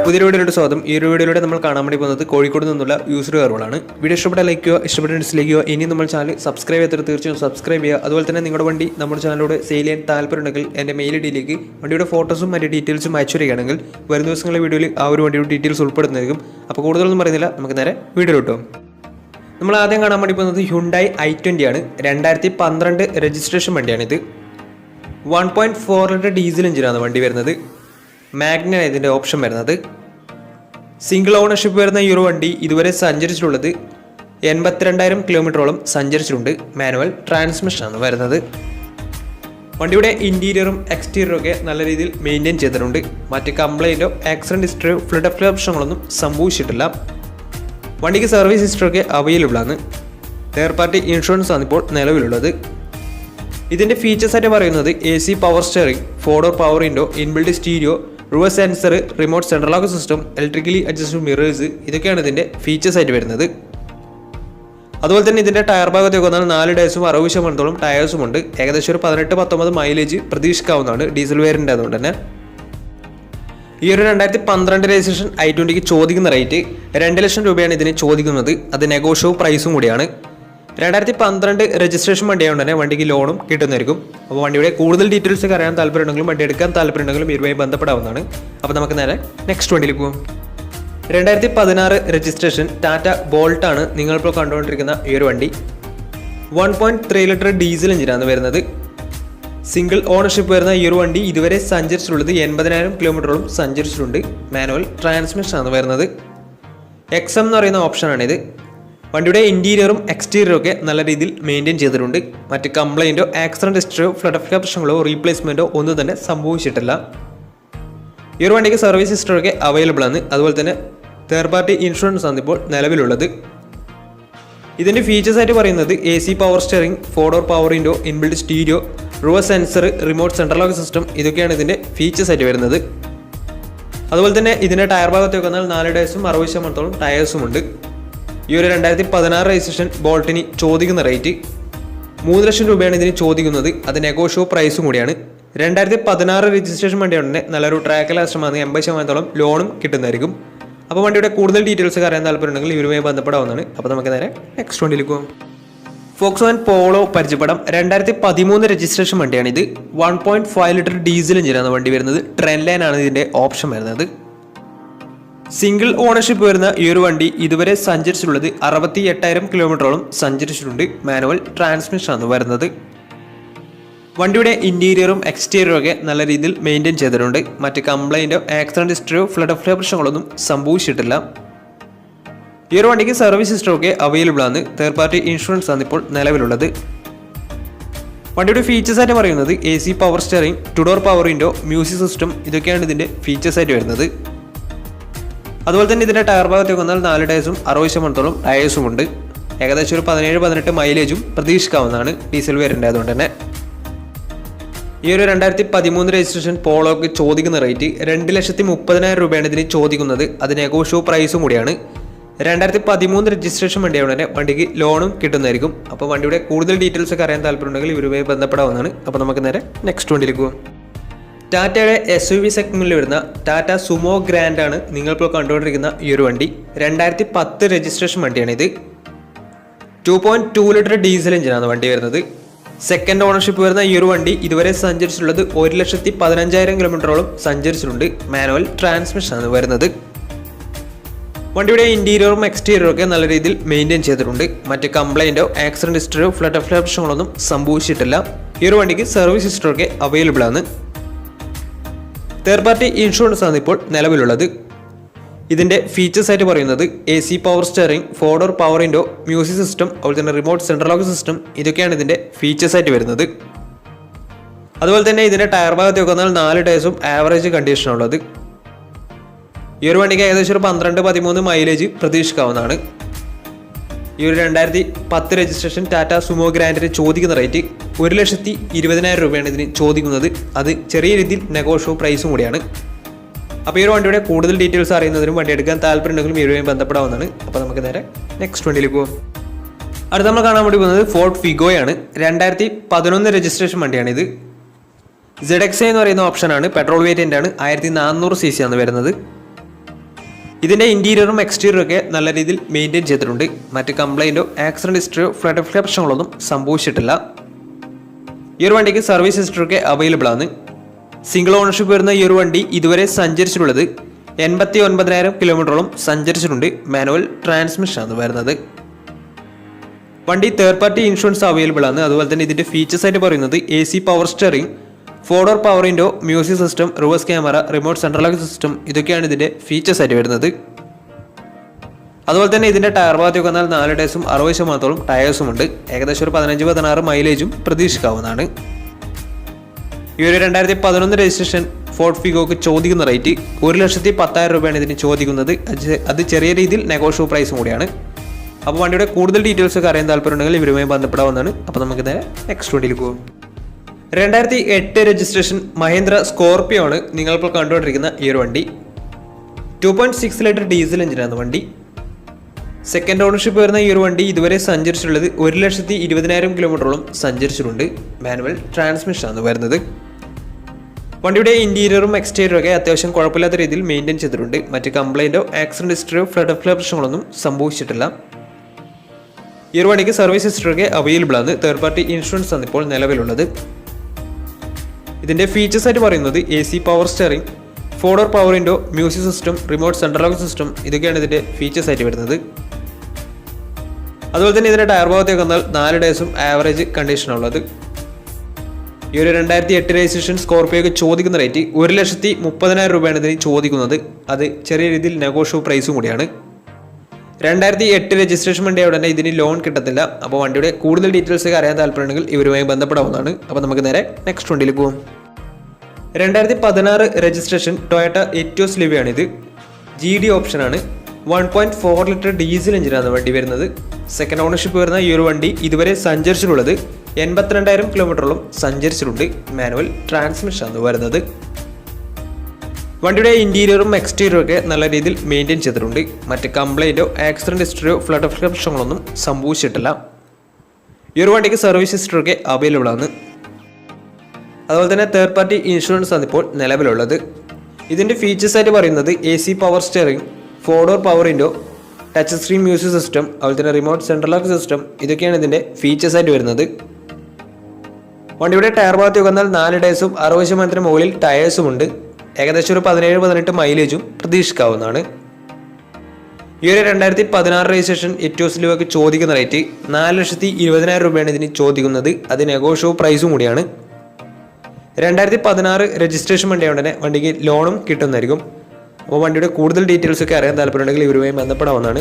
പുതിയ വീഡിയോയുടെ സ്വാഗതം. ഈ ഒരു വീഡിയോയിലൂടെ നമ്മൾ കാണാൻ വേണ്ടി പോകുന്നത് കോഴിക്കോട് നിന്നുള്ള യൂസർ കാറുകളാണ്. വീഡിയോ ഇഷ്ടപ്പെട്ട ലൈക്ക് ചെയ്യുക, ഇഷ്ടപ്പെട്ട ഡിസ്ലൈക്ക് ചെയ്യുക. ഇനി നമ്മൾ ചാനൽ സബ്സ്ക്രൈബ് ചെയ്യാത്ത തീർച്ചയായും സബ്സ്ക്രൈബ് ചെയ്യുക. അതുപോലെ തന്നെ നിങ്ങളുടെ വണ്ടി നമ്മുടെ ചാനലിലൂടെ സെയിൽ ചെയ്യാൻ താല്പര്യമുണ്ടെങ്കിൽ എൻ്റെ മെയിൽ ഐഡിയിലേക്ക് വണ്ടിയുടെ ഫോട്ടോസും മറ്റ് ഡീറ്റെയിൽസും അയച്ചു വരികയാണെങ്കിൽ വരും ദിവസങ്ങളിലെ വീഡിയോയിൽ ആ ഒരു വണ്ടിയുടെ ഡീറ്റെയിൽസ് ഉൾപ്പെടുന്നതായിരിക്കും. അപ്പോൾ കൂടുതലൊന്നും പറയുന്നില്ല, നമുക്ക് നേരെ വീഡിയോ കിട്ടും. നമ്മൾ ആദ്യം കാണാൻ വേണ്ടി പോകുന്നത് ഹ്യുണ്ടായി i20 ആണ്. 2012 രജിസ്ട്രേഷൻ വണ്ടിയാണിത്. 1.4 ലിറ്റർ ഡീസൽ എഞ്ചിനാണ് വണ്ടി വരുന്നത്. മാഗ്നയാണ് ഇതിൻ്റെ ഓപ്ഷൻ വരുന്നത്. സിംഗിൾ ഓണർഷിപ്പ് വരുന്ന ഈ ഒരു വണ്ടി ഇതുവരെ സഞ്ചരിച്ചിട്ടുള്ളത് 82,000 കിലോമീറ്ററോളം സഞ്ചരിച്ചിട്ടുണ്ട്. മാനുവൽ ട്രാൻസ്മിഷനാണ് വരുന്നത്. വണ്ടിയുടെ ഇൻറ്റീരിയറും എക്സ്റ്റീരിയറും ഒക്കെ നല്ല രീതിയിൽ മെയിൻറ്റെയിൻ ചെയ്തിട്ടുണ്ട്. മറ്റ് കംപ്ലൈൻറ്റോ ആക്സിഡൻറ്റ് ഹിസ്റ്ററിയോ ഫ്ലഡ് പ്രശ്നങ്ങളൊന്നും സംഭവിച്ചിട്ടില്ല. വണ്ടിക്ക് സർവീസ് ഹിസ്റ്ററൊക്കെ അവൈലബിൾ ആണ്. തേർഡ് പാർട്ടി ഇൻഷുറൻസ് ആണ് ഇപ്പോൾ നിലവിലുള്ളത്. ഇതിൻ്റെ ഫീച്ചേഴ്സ് ആയിട്ട് പറയുന്നത് AC power steering, 4 door power window, inbuilt stereo, reverse sensor, remote central lock system, electrically adjustable mirrors, ഇതൊക്കെയാണ് ഇതിൻ്റെ ഫീച്ചേഴ്സ് ആയിട്ട് വരുന്നത്. അതുപോലെ തന്നെ ഇതിൻ്റെ ടയർ ഭാഗത്തേക്ക് വന്നാൽ 4 ടയർസും 60% ടയേഴ്സും ഉണ്ട്. ഏകദേശം ഒരു 18-19 മൈലേജ് പ്രതീക്ഷിക്കാവുന്നതാണ് ഡീസൽ വേരിയൻ്റ് ആയതുകൊണ്ട് തന്നെ. ഈ ഒരു 2012 രജിസ്ട്രേഷൻ i20ക്ക് ചോദിക്കുന്ന റേറ്റ് 2 ലക്ഷം രൂപയാണ് ഇതിന് ചോദിക്കുന്നത്. അത് നെഗോഷ്യബിൾ പ്രൈസും കൂടിയാണ്. 2012 രജിസ്ട്രേഷൻ വണ്ടിയായതുകൊണ്ട് തന്നെ വണ്ടിക്ക് ലോണും കിട്ടുന്നതായിരിക്കും. അപ്പോൾ വണ്ടിയുടെ കൂടുതൽ ഡീറ്റെയിൽസ് ഒക്കെ അറിയാൻ താല്പര്യമുണ്ടെങ്കിലും വണ്ടി എടുക്കാൻ താല്പര്യമുണ്ടെങ്കിലും ഇതുമായി ബന്ധപ്പെടാവുന്നതാണ്. അപ്പോൾ നമുക്ക് നേരെ നെക്സ്റ്റ് വണ്ടിയിലേക്ക് പോകും. 2016 രജിസ്ട്രേഷൻ ടാറ്റ ബോൾട്ട് ആണ് നിങ്ങളിപ്പോൾ കണ്ടുകൊണ്ടിരിക്കുന്ന ഈ ഒരു വണ്ടി. 1.3 ലിറ്റർ ഡീസൽ എഞ്ചിനാണ് വരുന്നത്. സിംഗിൾ ഓണർഷിപ്പ് വരുന്ന ഈ ഒരു വണ്ടി ഇതുവരെ സഞ്ചരിച്ചിട്ടുള്ളത് 80,000 കിലോമീറ്ററോളം സഞ്ചരിച്ചിട്ടുണ്ട്. മാനുവൽ ട്രാൻസ്മിഷനാണ് വരുന്നത്. XM എന്ന് പറയുന്ന ഓപ്ഷനാണിത്. വണ്ടിയുടെ ഇൻറ്റീരിയറും എക്സ്റ്റീരിയറും ഒക്കെ നല്ല രീതിയിൽ മെയിൻറ്റെയിൻ ചെയ്തിട്ടുണ്ട്. മറ്റ് കംപ്ലൈൻറ്റോ ആക്സിഡൻറ്റ് ഹിസ്റ്ററിയോ ഫ്ലഡ് പ്രശ്നങ്ങളോ റീപ്ലേസ്മെൻറ്റോ ഒന്നും തന്നെ സംഭവിച്ചിട്ടില്ല. ഈ ഒരു വണ്ടിക്ക് സർവീസ് ഹിസ്റ്ററൊക്കെ അവൈലബിൾ ആണ്. അതുപോലെ തന്നെ തേർഡ് പാർട്ടി ഇൻഷുറൻസ് ആണ് ഇപ്പോൾ നിലവിലുള്ളത്. ഇതിൻ്റെ ഫീച്ചേഴ്സ് ആയിട്ട് പറയുന്നത് AC power steering, 4 door power window, inbuilt stereo, reverse sensor, remote central lock system, ഇതൊക്കെയാണ് ഇതിൻ്റെ ഫീച്ചേഴ്സ് ആയിട്ട് വരുന്നത്. അതുപോലെ തന്നെ ഇതിൻ്റെ ടയർ ഭാഗത്തേക്ക് വന്നാൽ 4 ടയർസും 60% ടയേഴ്സും ഉണ്ട്. ഈ ഒരു 2016 രജിസ്ട്രേഷൻ ബോൾട്ടിന് ചോദിക്കുന്ന റേറ്റ് 3 ലക്ഷം രൂപയാണ് ഇതിന് ചോദിക്കുന്നത്. അത് നെഗോഷ്യബിൾ പ്രൈസും കൂടിയാണ്. 2016 രജിസ്ട്രേഷൻ വണ്ടിയാണെങ്കിൽ നല്ലൊരു ട്രാക്ക് ലാസ്റ്റമാണ്. 80% ലോണും കിട്ടുന്നതായിരിക്കും. അപ്പോൾ വണ്ടിയുടെ കൂടുതൽ ഡീറ്റെയിൽസ് അറിയാൻ താല്പര്യമുണ്ടെങ്കിൽ ഇവരുമായി ബന്ധപ്പെടാവുന്നതാണ്. അപ്പോൾ നമുക്ക് നേരെ നെക്സ്റ്റ് വണ്ടിയിലേക്ക് പോകും. ഫോക്സ്വാഗൻ പോളോ പരിചയപ്പെടാം. 2013 രജിസ്ട്രേഷൻ വണ്ടിയാണിത്. 1.5 ലിറ്റർ ഡീസൽ എഞ്ചിനാണ് വണ്ടി വരുന്നത്. ട്രെൻഡ് ലൈൻ ആണ് ഇതിൻ്റെ ഓപ്ഷൻ വരുന്നത്. സിംഗിൾ ഓണർഷിപ്പ് വരുന്ന ഈ ഒരു വണ്ടി ഇതുവരെ സഞ്ചരിച്ചിട്ടുള്ളത് 68,000 കിലോമീറ്ററോളം സഞ്ചരിച്ചിട്ടുണ്ട്. മാനുവൽ ട്രാൻസ്മിഷനാണ് വരുന്നത്. വണ്ടിയുടെ ഇൻറ്റീരിയറും എക്സ്റ്റീരിയറും ഒക്കെ നല്ല രീതിയിൽ മെയിൻറ്റെയിൻ ചെയ്തിട്ടുണ്ട്. മറ്റ് കംപ്ലൈൻറ്റോ ആക്സിഡൻറ്റ് ഹിസ്റ്ററിയോ ഫ്ലഡ് പ്രശ്നങ്ങളൊന്നും സംഭവിച്ചിട്ടില്ല. ഈ ഒരു വണ്ടിക്ക് സർവീസ് ഹിസ്റ്ററൊക്കെ അവൈലബിൾ ആണ്. തേർഡ് പാർട്ടി ഇൻഷുറൻസ് ആണ് ഇപ്പോൾ നിലവിലുള്ളത്. വണ്ടിയുടെ ഫീച്ചേഴ്സ് ആയിട്ട് പറയുന്നത് AC power steering, 2 door power window, music system, ഇതൊക്കെയാണ് ഇതിൻ്റെ ഫീച്ചേഴ്സ് ആയിട്ട് വരുന്നത്. അതുപോലെ തന്നെ ഇതിൻ്റെ ടയർ ഭാഗത്തേക്ക് വന്നാൽ 4 ടയർസും 60% ടയേഴ്സും ഉണ്ട്. ഏകദേശം ഒരു 17-18 മൈലേജും പ്രതീക്ഷിക്കാവുന്നതാണ് ഡീസൽ വേരിയൻ്റ് ആയതുകൊണ്ട് തന്നെ. ഈ ഒരു 2013 രജിസ്ട്രേഷൻ പോളോക്ക് ചോദിക്കുന്ന റേറ്റ് 2,30,000 രൂപയാണ് ഇതിന് ചോദിക്കുന്നത്. അത് നെഗോഷ്യബിൾ പ്രൈസും കൂടിയാണ്. 2013 രജിസ്ട്രേഷൻ വണ്ടിയായതുകൊണ്ട് തന്നെ വണ്ടിക്ക് ലോണും കിട്ടുന്നതായിരിക്കും. അപ്പോൾ വണ്ടിയുടെ കൂടുതൽ ഡീറ്റെയിൽസ് ഒക്കെ അറിയാൻ താല്പര്യമുണ്ടെങ്കിൽ ഇവരുമായി ബന്ധപ്പെടാവുന്നതാണ്. അപ്പോൾ നമുക്ക് നേരെ നെക്സ്റ്റ് വണ്ടിയിലേക്ക് പോകും. ടാറ്റയുടെ SUV സെഗ്മെന്റിൽ വരുന്ന ടാറ്റ സുമോ ഗ്രാൻഡ് ആണ് നിങ്ങളിപ്പോൾ കണ്ടുകൊണ്ടിരിക്കുന്ന ഈ ഒരു വണ്ടി. 2010 രജിസ്ട്രേഷൻ വണ്ടിയാണിത്. 2.2 ലിറ്റർ ഡീസൽ എഞ്ചിനാണ് വണ്ടി വരുന്നത്. സെക്കൻഡ് ഓണർഷിപ്പ് വരുന്ന ഈ ഒരു വണ്ടി ഇതുവരെ സഞ്ചരിച്ചിട്ടുള്ളത് 1,15,000 കിലോമീറ്ററോളം സഞ്ചരിച്ചിട്ടുണ്ട്. മാനുവൽ ട്രാൻസ്മിഷനാണ് വരുന്നത്. വണ്ടിയുടെ ഇൻറ്റീരിയറും എക്സ്റ്റീരിയറും ഒക്കെ നല്ല രീതിയിൽ മെയിൻറ്റെയിൻ ചെയ്തിട്ടുണ്ട്. മറ്റ് കംപ്ലൈൻറ്റോ ആക്സിഡൻറ്റ് ഹിസ്റ്ററിയോ ഫ്ലഡ് പ്രശ്നങ്ങളൊന്നും സംഭവിച്ചിട്ടില്ല. ഈ ഒരു വണ്ടിക്ക് സർവീസ് ഹിസ്റ്ററൊക്കെ അവൈലബിൾ ആണ്. തേർഡ് പാർട്ടി ഇൻഷുറൻസ് ആണ് ഇപ്പോൾ നിലവിലുള്ളത്. ഇതിൻ്റെ ഫീച്ചേഴ്സ് ആയിട്ട് പറയുന്നത് AC power steering, 4 door power window, music system, അതുപോലെ തന്നെ റിമോട്ട് സെൻട്രൽ ലോക്ക് സിസ്റ്റം, ഇതൊക്കെയാണ് ഇതിൻ്റെ ഫീച്ചേഴ്സ് ആയിട്ട് വരുന്നത്. അതുപോലെ തന്നെ ഇതിൻ്റെ ടയർ ഭാഗത്തേക്ക് വന്നാൽ 4 ടയർസും ആവറേജ് കണ്ടീഷനുള്ളത്. ഈ ഒരു വണ്ടിക്ക് ഏകദേശം ഒരു 12-13 മൈലേജ് പ്രതീക്ഷിക്കാവുന്നതാണ്. ഈ ഒരു 2010 രജിസ്ട്രേഷൻ ടാറ്റ സുമോ ഗ്രാൻഡിന് ചോദിക്കുന്ന റേറ്റ് 1,20,000 രൂപയാണ് ഇതിന് ചോദിക്കുന്നത്. അത് ചെറിയ രീതിയിൽ നെഗോഷ്യബിൾ പ്രൈസും കൂടിയാണ്. അപ്പോൾ ഈ ഒരു വണ്ടിയുടെ കൂടുതൽ ഡീറ്റെയിൽസ് അറിയുന്നതിനും വണ്ടി എടുക്കാൻ താല്പര്യമുണ്ടെങ്കിലും ഇവരുമായി ബന്ധപ്പെടാവുന്നതാണ്. അപ്പോൾ നമുക്ക് നേരെ നെക്സ്റ്റ് വണ്ടിയിലേക്ക് പോകും. അടുത്ത നമ്മൾ കാണാൻ വേണ്ടി പോകുന്നത് ഫോർഡ് ഫിഗോയാണ്. 2011 രജിസ്ട്രേഷൻ വണ്ടിയാണിത്. ZXA എന്ന് പറയുന്ന ഓപ്ഷനാണ്. പെട്രോൾ വേരിയൻ്റ് ആണ്. 1400 cc ആണ് വരുന്നത്. ഇതിൻ്റെ ഇൻറ്റീരിയറും എക്സ്റ്റീരിയറും ഒക്കെ നല്ല രീതിയിൽ മെയിൻറ്റെയിൻ ചെയ്തിട്ടുണ്ട്. മറ്റ് കംപ്ലൈൻറ്റോ ആക്സിഡൻറ്റ് ഹിസ്റ്ററിയോ ഫ്ലഡ് പ്രശ്നങ്ങളൊന്നും സംഭവിച്ചിട്ടില്ല. ഈ ഒരു വണ്ടിക്ക് സർവീസ് ഹിസ്റ്ററി ഒക്കെ അവൈലബിൾ ആണ്. സിംഗിൾ ഓണർഷിപ്പ് വരുന്ന ഈ ഒരു വണ്ടി ഇതുവരെ സഞ്ചരിച്ചിട്ടുള്ളത് 89,000 കിലോമീറ്ററോളം സഞ്ചരിച്ചിട്ടുണ്ട്. മാനുവൽ ട്രാൻസ്മിഷൻ ആണ് വരുന്നത്. വണ്ടി തേർഡ് പാർട്ടി ഇൻഷുറൻസ് അവൈലബിൾ ആണ്. അതുപോലെ തന്നെ ഇതിൻ്റെ ഫീച്ചേഴ്സ് ആയിട്ട് പറയുന്നത് AC power steering, 4-door power window, music system, reverse camera, remote central lock system, ഇതൊക്കെയാണ് ഇതിൻ്റെ ഫീച്ചേഴ്സ് ആയിട്ട് വരുന്നത്. അതുപോലെ തന്നെ ഇതിൻ്റെ ടയർ ഭാഗത്തേക്ക് വന്നാൽ 4 ടയർസും 60% ടയേഴ്സും ഉണ്ട്. ഏകദേശം ഒരു 15-16 മൈലേജും പ്രതീക്ഷിക്കാവുന്നതാണ്. ഈ ഒരു 2011 രജിസ്ട്രേഷൻ ഫോർഡ് ഫിഗോക്ക് ചോദിക്കുന്ന റേറ്റ് 1,10,000 രൂപയാണ് ഇതിന് ചോദിക്കുന്നത്. അത് ചെറിയ രീതിയിൽ നെഗോഷ്യബിൾ പ്രൈസും കൂടിയാണ്. അപ്പോൾ വണ്ടിയുടെ കൂടുതൽ ഡീറ്റെയിൽസ് ഒക്കെ അറിയാൻ താല്പര്യമുണ്ടെങ്കിൽ ഇവരുമായി ബന്ധപ്പെടാവുന്നതാണ്. അപ്പോൾ നമുക്ക് നേരെ നെക്സ്റ്റ് വണ്ടിയിൽ പോകും. 2008 രജിസ്ട്രേഷൻ മഹീന്ദ്ര സ്കോർപിയോ ആണ് നിങ്ങളിപ്പോൾ കണ്ടുകൊണ്ടിരിക്കുന്ന ഈ ഒരു വണ്ടി. 2.6 ലിറ്റർ ഡീസൽ എഞ്ചിനാണ് വണ്ടി. സെക്കൻഡ് ഓണർഷിപ്പ് വരുന്ന ഈ ഒരു വണ്ടി ഇതുവരെ സഞ്ചരിച്ചിട്ടുള്ളത് 1,20,000 കിലോമീറ്ററോളം സഞ്ചരിച്ചിട്ടുണ്ട്. മാനുവൽ ട്രാൻസ്മിഷൻ ആണ് വരുന്നത്. വണ്ടിയുടെ ഇൻറ്റീരിയറും എക്സ്റ്റീരിയറും ഒക്കെ അത്യാവശ്യം കുഴപ്പമില്ലാത്ത രീതിയിൽ മെയിൻറ്റെയിൻ ചെയ്തിട്ടുണ്ട്. മറ്റ് കംപ്ലൈൻറ്റോ ആക്സിഡൻറ്റ് ഹിസ്റ്ററിയോ ഫ്ലഡ് പ്രശ്നങ്ങളൊന്നും സംഭവിച്ചിട്ടില്ല. ഈ ഒരു വണ്ടിക്ക് സർവീസ് ഹിസ്റ്ററി ഒക്കെ അവൈലബിൾ ആണ്. തേർഡ് പാർട്ടി ഇൻഷുറൻസ് ആണ് ഇപ്പോൾ നിലവിലുള്ളത്. ഇതിൻ്റെ ഫീച്ചേഴ്സ് ആയിട്ട് പറയുന്നത് AC power steering, 4-door power window, music system, remote central lock system, ഇതൊക്കെയാണ് ഇതിൻ്റെ ഫീച്ചേഴ്സ് ആയിട്ട് വരുന്നത്. അതുപോലെ തന്നെ ഇതിൻ്റെ ടയർ ഭാഗത്തേക്ക് വന്നാൽ 4 ടയർസും ആവറേജ് കണ്ടീഷനുള്ളത്. ഈ ഒരു 2008 രജിസ്ട്രേഷൻ സ്കോർപിയോക്ക് ചോദിക്കുന്ന റേറ്റ് 1,30,000 രൂപയാണ് ഇതിന് ചോദിക്കുന്നത്. അത് ചെറിയ രീതിയിൽ നെഗോഷ്യബിൾ പ്രൈസും കൂടിയാണ്. 2008 രജിസ്ട്രേഷൻ വണ്ടിയായ ഉടനെ ഇതിന് ലോൺ കിട്ടത്തില്ല. അപ്പോൾ വണ്ടിയുടെ കൂടുതൽ ഡീറ്റെയിൽസ് ഒക്കെ അറിയാൻ താല്പര്യമുണ്ടെങ്കിൽ ഇവരുമായി ബന്ധപ്പെടാവുന്നതാണ്. അപ്പോൾ നമുക്ക് നേരെ നെക്സ്റ്റ് വണ്ടിയിൽ പോകും. 2016 രജിസ്ട്രേഷൻ ടൊയോട്ട എറ്റിയോസ് ലിവിയാണിത്. GD ഓപ്ഷനാണ്. 1.4 ലിറ്റർ ഡീസൽ എഞ്ചിനാണ് വണ്ടി വരുന്നത്. സെക്കൻഡ് ഓണർഷിപ്പ് വരുന്ന ഈ ഒരു വണ്ടി ഇതുവരെ സഞ്ചരിച്ചിട്ടുള്ളത് 82,000 കിലോമീറ്ററോളം സഞ്ചരിച്ചിട്ടുണ്ട്. മാനുവൽ ട്രാൻസ്മിഷൻ ആണ് വരുന്നത്. വണ്ടിയുടെ ഇൻറ്റീരിയറും എക്സ്റ്റീരിയറും ഒക്കെ നല്ല രീതിയിൽ മെയിൻറ്റെയിൻ ചെയ്തിട്ടുണ്ട്. മറ്റ് കംപ്ലൈൻറ്റോ ആക്സിഡൻറ്റ് ഹിസ്റ്ററിയോ ഫ്ലഡ് പ്രശ്നങ്ങളൊന്നും സംഭവിച്ചിട്ടില്ല. ഈ ഒരു വണ്ടിക്ക് സർവീസ് ഹിസ്റ്ററി ഒക്കെ അവൈലബിൾ ആണ്. അതുപോലെ തന്നെ തേർഡ് പാർട്ടി ഇൻഷുറൻസ് ആണ് ഇപ്പോൾ നിലവിലുള്ളത്. ഇതിൻ്റെ ഫീച്ചേഴ്സ് ആയിട്ട് പറയുന്നത് AC power steering, 4-door power window, touch screen music system, അതുപോലെ തന്നെ റിമോട്ട് സെൻട്രൽ ലോക്ക് സിസ്റ്റം, ഇതൊക്കെയാണ് ഇതിൻ്റെ ഫീച്ചേഴ്സ് ആയിട്ട് വരുന്നത്. വണ്ടിയുടെ ടയർ ഭാഗത്തേക്ക് വന്നാൽ 4 ടയർസും 60% മുകളിൽ ടയേഴ്സും ഉണ്ട്. ഏകദേശം ഒരു 17-18 മൈലേജും പ്രതീക്ഷിക്കാവുന്നതാണ്. ഈ ഒരു 2016 രജിസ്ട്രേഷൻ എറ്റിയോസ് ലിവോക്ക് ചോദിക്കുന്ന റേറ്റ് 4,20,000 രൂപയാണ് ഇതിന് ചോദിക്കുന്നത്. അത് നെഗോഷ്യബിൾ പ്രൈസും കൂടിയാണ്. 2016 രജിസ്ട്രേഷൻ വണ്ടിയായതുകൊണ്ട് തന്നെ വണ്ടിക്ക് ലോണും കിട്ടുന്നതായിരിക്കും. അപ്പോൾ വണ്ടിയുടെ കൂടുതൽ ഡീറ്റെയിൽസ് ഒക്കെ അറിയാൻ താല്പര്യമുണ്ടെങ്കിൽ ഇവരുമായി ബന്ധപ്പെടാവുന്നതാണ്.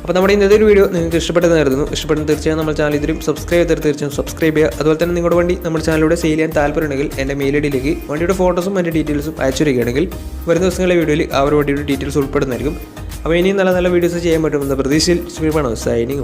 അപ്പോൾ നമ്മുടെ ഇന്നത്തെ ഒരു വീഡിയോ നിങ്ങൾക്ക് ഇഷ്ടപ്പെട്ടെന്ന് കരുതുന്നു. ഇഷ്ടപ്പെടുന്ന തീർച്ചയായും നമ്മുടെ ചാനൽ ഇതിലും സബ്സ്ക്രൈബ് ചെയ്ത് തീർച്ചയായും സബ്സ്ക്രൈബ് ചെയ്യുക. അതുപോലെ തന്നെ നിങ്ങളുടെ വണ്ടി നമ്മുടെ ചാനലിലൂടെ സെയിൽ ചെയ്യാൻ താല്പര്യമുണ്ടെങ്കിൽ എൻ്റെ മെയിൽ ഐഡിയിലേക്ക് വണ്ടിയുടെ ഫോട്ടോസും മറ്റ് ഡീറ്റെയിൽസും അയച്ചിരിക്കുകയാണെങ്കിൽ വരും ദിവസങ്ങളിലെ വീഡിയോയിൽ ആ ഒരു വണ്ടിയുടെ ഡീറ്റെയിൽസ് ഉൾപ്പെടുന്നതായിരിക്കും. അപ്പോൾ ഇനിയും നല്ല നല്ല വീഡിയോസ് ചെയ്യാൻ പറ്റുമെന്ന പ്രതീക്ഷയിൽ സൈനിങ്